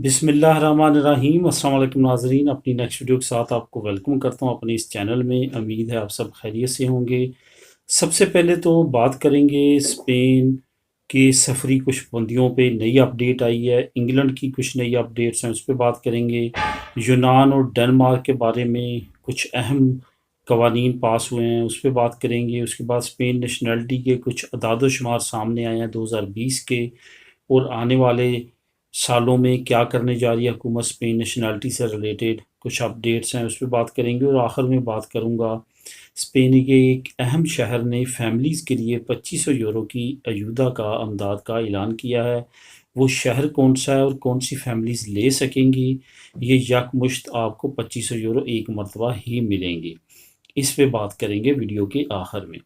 بسم اللہ الرحمن الرحیم۔ السلام علیکم ناظرین، اپنی نیکسٹ ویڈیو کے ساتھ آپ کو ویلکم کرتا ہوں اپنے اس چینل میں۔ امید ہے آپ سب خیریت سے ہوں گے۔ سب سے پہلے تو بات کریں گے اسپین کے سفری کچھ پابندیوں پہ نئی اپڈیٹ آئی ہے، انگلینڈ کی کچھ نئی اپڈیٹس ہیں اس پہ بات کریں گے، یونان اور ڈنمارک کے بارے میں کچھ اہم قوانین پاس ہوئے ہیں اس پہ بات کریں گے۔ اس کے بعد اسپین نیشنلٹی کے کچھ اعداد و شمار سامنے آئے ہیں 2020 کے، اور آنے والے سالوں میں کیا کرنے جا رہی ہے حکومت اسپین نیشنلٹی سے ریلیٹڈ کچھ اپڈیٹس ہیں اس پہ بات کریں گے۔ اور آخر میں بات کروں گا اسپین کے ایک اہم شہر نے فیملیز کے لیے 2500 یورو کی ایودا کا امداد کا اعلان کیا ہے۔ وہ شہر کون سا ہے اور کون سی فیملیز لے سکیں گی؟ یہ یکمشت آپ کو 2500 یورو ایک مرتبہ ہی ملیں گے۔ اس پہ بات کریں گے ویڈیو کے آخر میں۔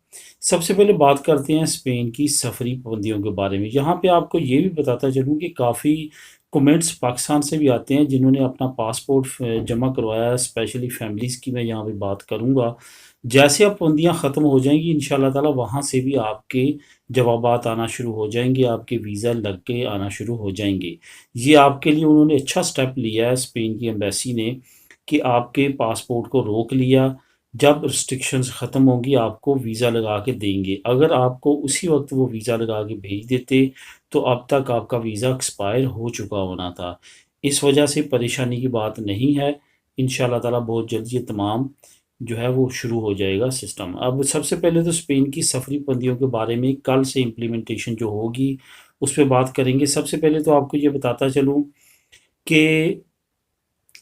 سب سے پہلے بات کرتے ہیں اسپین کی سفری پابندیوں کے بارے میں۔ یہاں پہ آپ کو یہ بھی بتاتا چلوں کہ کافی کومنٹس پاکستان سے بھی آتے ہیں جنہوں نے اپنا پاسپورٹ جمع کروایا ہے، اسپیشلی فیملیز کی میں یہاں پہ بات کروں گا۔ جیسے اب پابندیاں ختم ہو جائیں گی انشاءاللہ تعالی وہاں سے بھی آپ کے جوابات آنا شروع ہو جائیں گے، آپ کے ویزا لگ کے آنا شروع ہو جائیں گے۔ یہ آپ کے لیے انہوں نے اچھا سٹیپ لیا ہے اسپین کی ایمبیسی نے کہ آپ کے پاسپورٹ کو روک لیا۔ جب ریسٹرکشنز ختم ہوگی آپ کو ویزا لگا کے دیں گے۔ اگر آپ کو اسی وقت وہ ویزا لگا کے بھیج دیتے تو اب تک آپ کا ویزا ایکسپائر ہو چکا ہونا تھا۔ اس وجہ سے پریشانی کی بات نہیں ہے، انشاءاللہ تعالی بہت جلد یہ تمام جو ہے وہ شروع ہو جائے گا سسٹم۔ اب سب سے پہلے تو اسپین کی سفری پابندیوں کے بارے میں کل سے امپلیمنٹیشن جو ہوگی اس پہ بات کریں گے۔ سب سے پہلے تو آپ کو یہ بتاتا چلوں کہ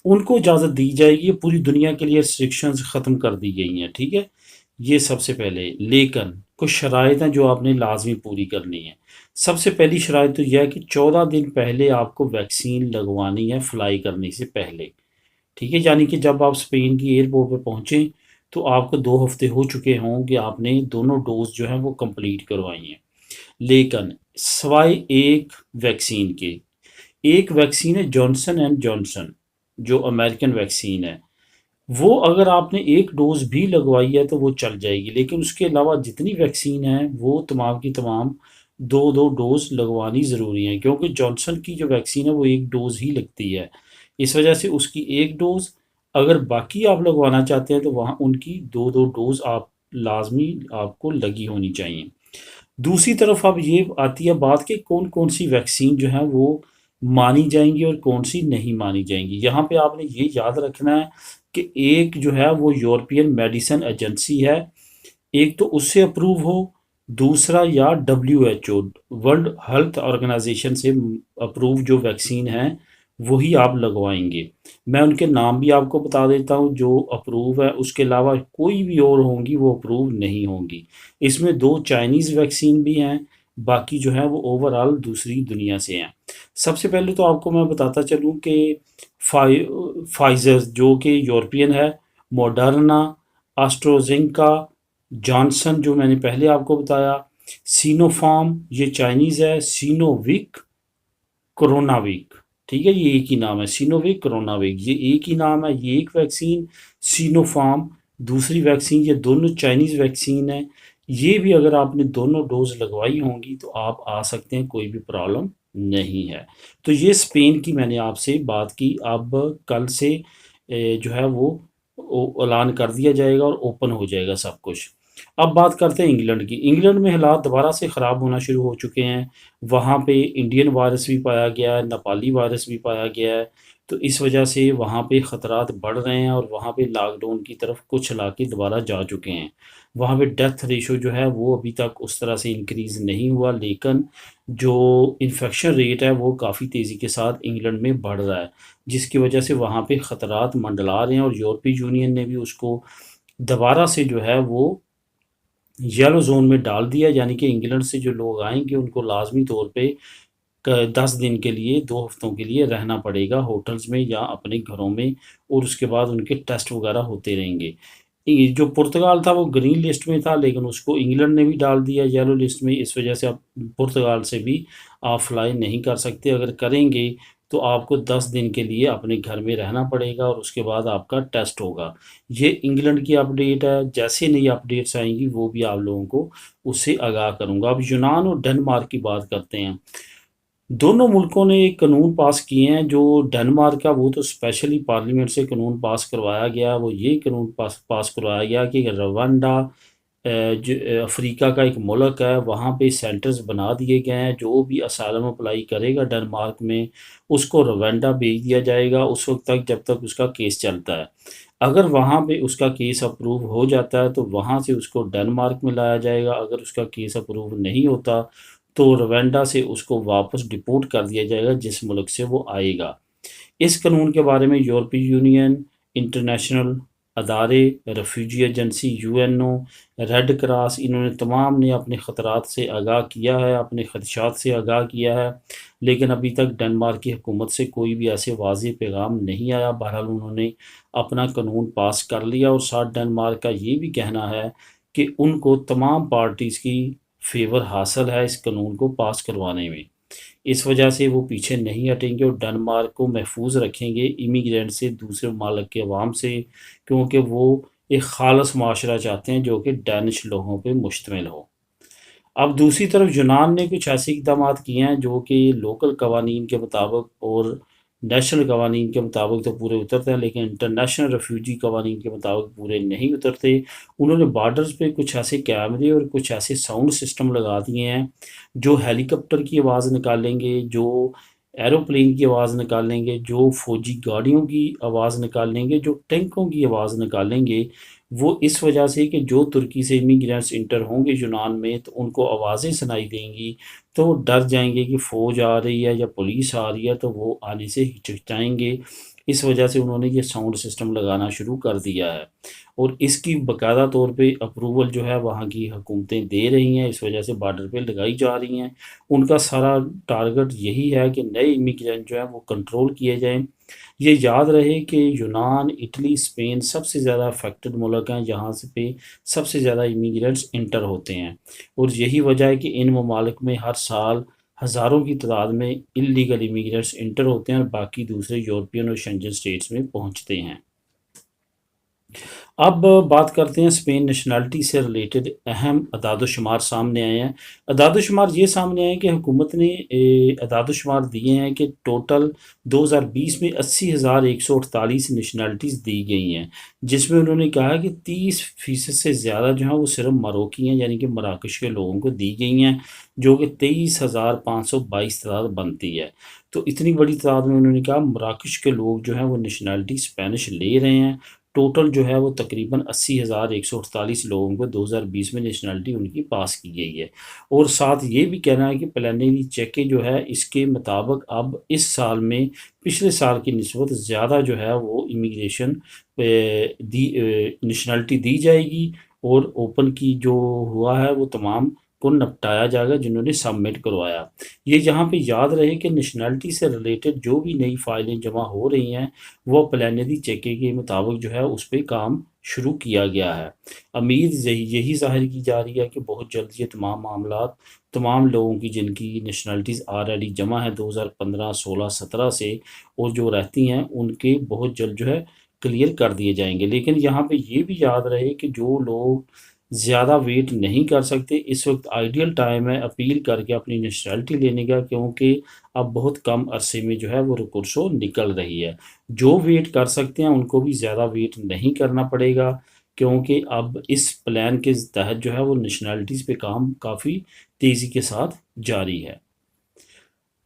ان کو اجازت دی جائے گی، پوری دنیا کے لیے ریسٹرکشنز ختم کر دی گئی ہیں، ٹھیک ہے، یہ سب سے پہلے۔ لیکن کچھ شرائط ہیں جو آپ نے لازمی پوری کرنی ہے۔ سب سے پہلی شرائط تو یہ ہے کہ 14 دن پہلے آپ کو ویکسین لگوانی ہے فلائی کرنے سے پہلے، ٹھیک ہے، یعنی کہ جب آپ اسپین کی ایئرپورٹ پہ پہنچیں تو آپ کو 2 ہفتے ہو چکے ہوں کہ آپ نے دونوں ڈوز جو ہیں وہ کمپلیٹ کروائی ہیں۔ لیکن سوائے ایک ویکسین کے، ایک ویکسین ہے جانسن اینڈ جانسن جو امریکن ویکسین ہے، وہ اگر آپ نے ایک ڈوز بھی لگوائی ہے تو وہ چل جائے گی، لیکن اس کے علاوہ جتنی ویکسین ہیں وہ تمام کی تمام دو دو ڈوز لگوانی ضروری ہیں، کیونکہ جانسن کی جو ویکسین ہے وہ ایک ڈوز ہی لگتی ہے، اس وجہ سے اس کی ایک ڈوز، اگر باقی آپ لگوانا چاہتے ہیں تو وہاں ان کی دو دو ڈوز آپ لازمی آپ کو لگی ہونی چاہیے۔ دوسری طرف اب یہ آتی ہے بات کہ کون کون سی ویکسین جو ہیں وہ مانی جائیں گی اور کون سی نہیں مانی جائیں گی۔ یہاں پہ آپ نے یہ یاد رکھنا ہے کہ ایک جو ہے وہ یورپین میڈیسن ایجنسی ہے، ایک تو اس سے اپروو ہو، دوسرا یا WHO ورلڈ ہیلتھ آرگنائزیشن سے اپروو جو ویکسین ہیں وہی آپ لگوائیں گے۔ میں ان کے نام بھی آپ کو بتا دیتا ہوں جو اپروو ہے، اس کے علاوہ کوئی بھی اور ہوں گی وہ اپروو نہیں ہوں گی۔ اس میں 2 چائنیز ویکسین بھی ہیں، باقی جو ہیں وہ اوورال دوسری دنیا سے ہیں۔ سب سے پہلے تو آپ کو میں بتاتا چلوں کہ فائزر جو کہ یورپین ہے، موڈرنا، آسٹروزینکا، جانسن جو میں نے پہلے آپ کو بتایا، سینو فارم یہ چائنیز ہے، سینو وک، کرونا ویک، ٹھیک ہے، یہ ایک ہی نام ہے، سینو ویک کرونا ویک، یہ ایک ہی نام ہے، یہ ایک ویکسین، سینو فارم دوسری ویکسین، یہ دونوں چائنیز ویکسین ہیں۔ یہ بھی اگر آپ نے دونوں ڈوز لگوائی ہوں گی تو آپ آ سکتے ہیں، کوئی بھی پرابلم نہیں ہے۔ تو یہ اسپین کی میں نے آپ سے بات کی، اب کل سے جو ہے وہ اعلان کر دیا جائے گا اور اوپن ہو جائے گا سب کچھ۔ اب بات کرتے ہیں انگلینڈ کی۔ انگلینڈ میں حالات دوبارہ سے خراب ہونا شروع ہو چکے ہیں، وہاں پہ انڈین وائرس بھی پایا گیا ہے، نیپالی وائرس بھی پایا گیا ہے، تو اس وجہ سے وہاں پہ خطرات بڑھ رہے ہیں اور وہاں پہ لاک ڈاؤن کی طرف کچھ علاقے دوبارہ جا چکے ہیں۔ وہاں پہ ڈیتھ ریشو جو ہے وہ ابھی تک اس طرح سے انکریز نہیں ہوا، لیکن جو انفیکشن ریٹ ہے وہ کافی تیزی کے ساتھ انگلینڈ میں بڑھ رہا ہے، جس کی وجہ سے وہاں پہ خطرات منڈلا رہے ہیں، اور یورپی یونین نے بھی اس کو دوبارہ سے جو ہے وہ یلو زون میں ڈال دیا، یعنی کہ انگلینڈ سے جو لوگ آئیں گے ان کو لازمی طور پہ 10 دن کے لیے 2 ہفتوں کے لیے رہنا پڑے گا ہوٹلز میں یا اپنے گھروں میں، اور اس کے بعد ان کے ٹیسٹ وغیرہ ہوتے رہیں گے۔ جو پرتگال تھا وہ گرین لسٹ میں تھا، لیکن اس کو انگلینڈ نے بھی ڈال دیا یلو لسٹ میں، اس وجہ سے آپ پرتگال سے بھی آپ فلائی نہیں کر سکتے، اگر کریں گے تو آپ کو 10 دن کے لیے اپنے گھر میں رہنا پڑے گا اور اس کے بعد آپ کا ٹیسٹ ہوگا۔ یہ انگلینڈ کی اپڈیٹ ہے، جیسے نئی اپڈیٹس آئیں گی وہ بھی آپ لوگوں کو اس سے آگاہ کروں گا۔ اب یونان اور ڈنمارک کی بات کرتے ہیں۔ دونوں ملکوں نے ایک قانون پاس کیے ہیں جو ڈنمارک کا وہ تو اسپیشلی پارلیمنٹ سے قانون پاس کروایا گیا، وہ یہ قانون پاس کروایا گیا کہ روانڈا جو افریقہ کا ایک ملک ہے، وہاں پہ سینٹرز بنا دیے گئے ہیں، جو بھی اسائلم اپلائی کرے گا ڈنمارک میں اس کو روانڈا بھیج دیا جائے گا اس وقت تک جب تک اس کا کیس چلتا ہے۔ اگر وہاں پہ اس کا کیس اپروو ہو جاتا ہے تو وہاں سے اس کو ڈنمارک میں لایا جائے گا، اگر اس کا کیس اپروو نہیں ہوتا تو روانڈا سے اس کو واپس ڈپورٹ کر دیا جائے گا جس ملک سے وہ آئے گا۔ اس قانون کے بارے میں یورپی یونین، انٹرنیشنل ادارے، refugee agency, U N O, Red Cross, انہوں نے تمام نے اپنے خطرات سے آگاہ کیا ہے، اپنے خدشات سے آگاہ کیا ہے، لیکن ابھی تک ڈنمارک کی حکومت سے کوئی بھی ایسے واضح پیغام نہیں آیا۔ بہرحال انہوں نے اپنا قانون پاس کر لیا، اور ساتھ ڈنمارک کا یہ بھی کہنا ہے کہ ان کو تمام پارٹیز کی فیور حاصل ہے اس قانون کو پاس کروانے میں، اس وجہ سے وہ پیچھے نہیں ہٹیں گے اور ڈنمارک کو محفوظ رکھیں گے امیگرینٹ سے، دوسرے ممالک کے عوام سے، کیونکہ وہ ایک خالص معاشرہ چاہتے ہیں جو کہ ڈینش لوگوں پہ مشتمل ہو۔ اب دوسری طرف یونان نے کچھ ایسے اقدامات کیے ہیں جو کہ لوکل قوانین کے مطابق اور نیشنل قوانین کے مطابق تو پورے اترتے ہیں، لیکن انٹرنیشنل ریفیوجی قوانین کے مطابق پورے نہیں اترتے۔ انہوں نے بارڈرز پہ کچھ ایسے کیمرے اور کچھ ایسے ساؤنڈ سسٹم لگا دیے ہیں جو ہیلی کاپٹر کی آواز نکالیں گے، جو ایروپلین کی آواز نکالیں گے، جو فوجی گاڑیوں کی آواز نکالیں گے، جو ٹینکوں کی آواز نکالیں گے۔ وہ اس وجہ سے کہ جو ترکی سے امیگرینٹس انٹر ہوں گے یونان میں تو ان کو آوازیں سنائی دیں گی، تو وہ ڈر جائیں گے کہ فوج آ رہی ہے یا پولیس آ رہی ہے، تو وہ آنے سے ہچکچائیں گے۔ اس وجہ سے انہوں نے یہ ساؤنڈ سسٹم لگانا شروع کر دیا ہے، اور اس کی باقاعدہ طور پہ اپروول جو ہے وہاں کی حکومتیں دے رہی ہیں، اس وجہ سے بارڈر پہ لگائی جا رہی ہیں۔ ان کا سارا ٹارگٹ یہی ہے کہ نئے امیگرینٹ جو ہیں وہ کنٹرول کیے جائیں۔ یہ یاد رہے کہ یونان، اٹلی، اسپین سب سے زیادہ افیکٹڈ ملک ہیں، یہاں سے پہ سب سے زیادہ امیگرینٹس انٹر ہوتے ہیں، اور یہی وجہ ہے کہ ان ممالک میں ہر سال ہزاروں کی تعداد میں انلیگل امیگرینٹس انٹر ہوتے ہیں اور باقی دوسرے یورپین اور شنجن اسٹیٹس میں پہنچتے ہیں۔ اب بات کرتے ہیں اسپین نیشنلٹی سے ریلیٹڈ اہم اعداد و شمار سامنے آئے ہیں۔ اعداد و شمار یہ سامنے آئے ہیں کہ حکومت نے اعداد و شمار دیے ہیں کہ ٹوٹل 2020 میں 80,148 نیشنلٹیز دی گئی ہیں، جس میں انہوں نے کہا کہ 30% سے زیادہ جو ہیں وہ صرف مروکی ہیں، یعنی کہ مراکش کے لوگوں کو دی گئی ہیں، جو کہ 23,522 تعداد بنتی ہے۔ تو اتنی بڑی تعداد میں انہوں نے کہا مراکش کے لوگ جو ہیں وہ نیشنلٹی اسپینش لے رہے ہیں۔ ٹوٹل جو ہے وہ تقریباً 80,148 لوگوں کو 2020 میں نیشنلٹی ان کی پاس کی گئی ہے، اور ساتھ یہ بھی کہنا ہے کہ پلانری چیکے جو ہے اس کے مطابق اب اس سال میں پچھلے سال کی نسبت زیادہ جو ہے وہ امیگریشن نیشنلٹی دی جائے گی، اور اوپن کی جو ہوا ہے وہ تمام کو نپٹایا جائے گا جنہوں نے سبمٹ کروایا۔ یہ یہاں پہ یاد رہے کہ نیشنلٹی سے ریلیٹڈ جو بھی نئی فائلیں جمع ہو رہی ہیں وہ پلانری چیکے کے مطابق جو ہے اس پہ کام شروع کیا گیا ہے۔ امید یہی ظاہر کی جا رہی ہے کہ بہت جلد یہ تمام معاملات تمام لوگوں کی جن کی نیشنلٹیز آلریڈی جمع ہیں 2015، 16، 17 سے اور جو رہتی ہیں ان کے بہت جلد جو ہے کلیئر کر دیے جائیں گے۔ لیکن یہاں پہ یہ بھی یاد رہے کہ جو لوگ زیادہ ویٹ نہیں کر سکتے، اس وقت آئیڈیل ٹائم ہے اپیل کر کے اپنی نیشنلٹی لینے کا، کیونکہ اب بہت کم عرصے میں جو ہے وہ ریکورسو نکل رہی ہے۔ جو ویٹ کر سکتے ہیں ان کو بھی زیادہ ویٹ نہیں کرنا پڑے گا، کیونکہ اب اس پلان کے تحت جو ہے وہ نیشنلٹیز پہ کام کافی تیزی کے ساتھ جاری ہے۔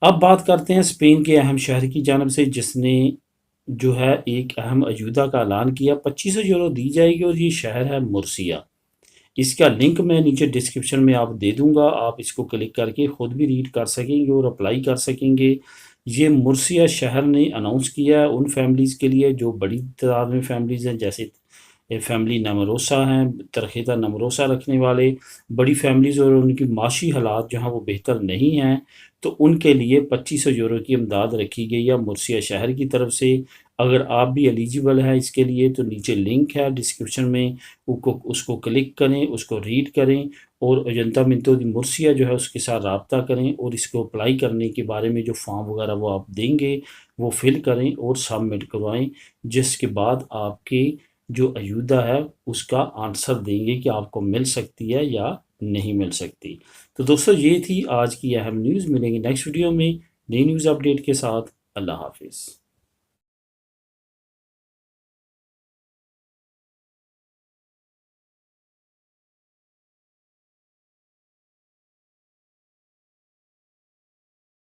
اب بات کرتے ہیں اسپین کے اہم شہر کی جانب سے، جس نے جو ہے ایک اہم اجودہ کا اعلان کیا۔ 2500 یورو دی جائے گی، اور یہ شہر ہے مرسیا۔ اس کا لنک میں نیچے ڈسکرپشن میں آپ دے دوں گا، آپ اس کو کلک کر کے خود بھی ریڈ کر سکیں گے اور اپلائی کر سکیں گے۔ یہ مرسیا شہر نے اناؤنس کیا ہے ان فیملیز کے لیے جو بڑی تعداد میں فیملیز ہیں، جیسے فیملی نمروسا ہیں، ترخیدہ نمروسا رکھنے والے بڑی فیملیز، اور ان کی معاشی حالات جو ہیں وہ بہتر نہیں ہیں، تو ان کے لیے 2500 یورو کی امداد رکھی گئی ہے مرسیا شہر کی طرف سے۔ اگر آپ بھی ایلیجیبل ہیں اس کے لیے تو نیچے لنک ہے ڈسکرپشن میں، اس کو کلک کریں، اس کو ریڈ کریں، اور ایجنتا منتو دی مرسیا جو ہے اس کے ساتھ رابطہ کریں، اور اس کو اپلائی کرنے کے بارے میں جو فارم وغیرہ وہ آپ دیں گے وہ فل کریں اور سبمٹ کروائیں، جس کے بعد آپ کے جو ایودہ ہے اس کا آنسر دیں گے کہ آپ کو مل سکتی ہے یا نہیں مل سکتی۔ تو دوستو یہ تھی آج کی اہم نیوز، ملیں گے نیکسٹ ویڈیو میں۔ نئی نیوز اپڈیٹ کے ساتھ۔ اللہ حافظ۔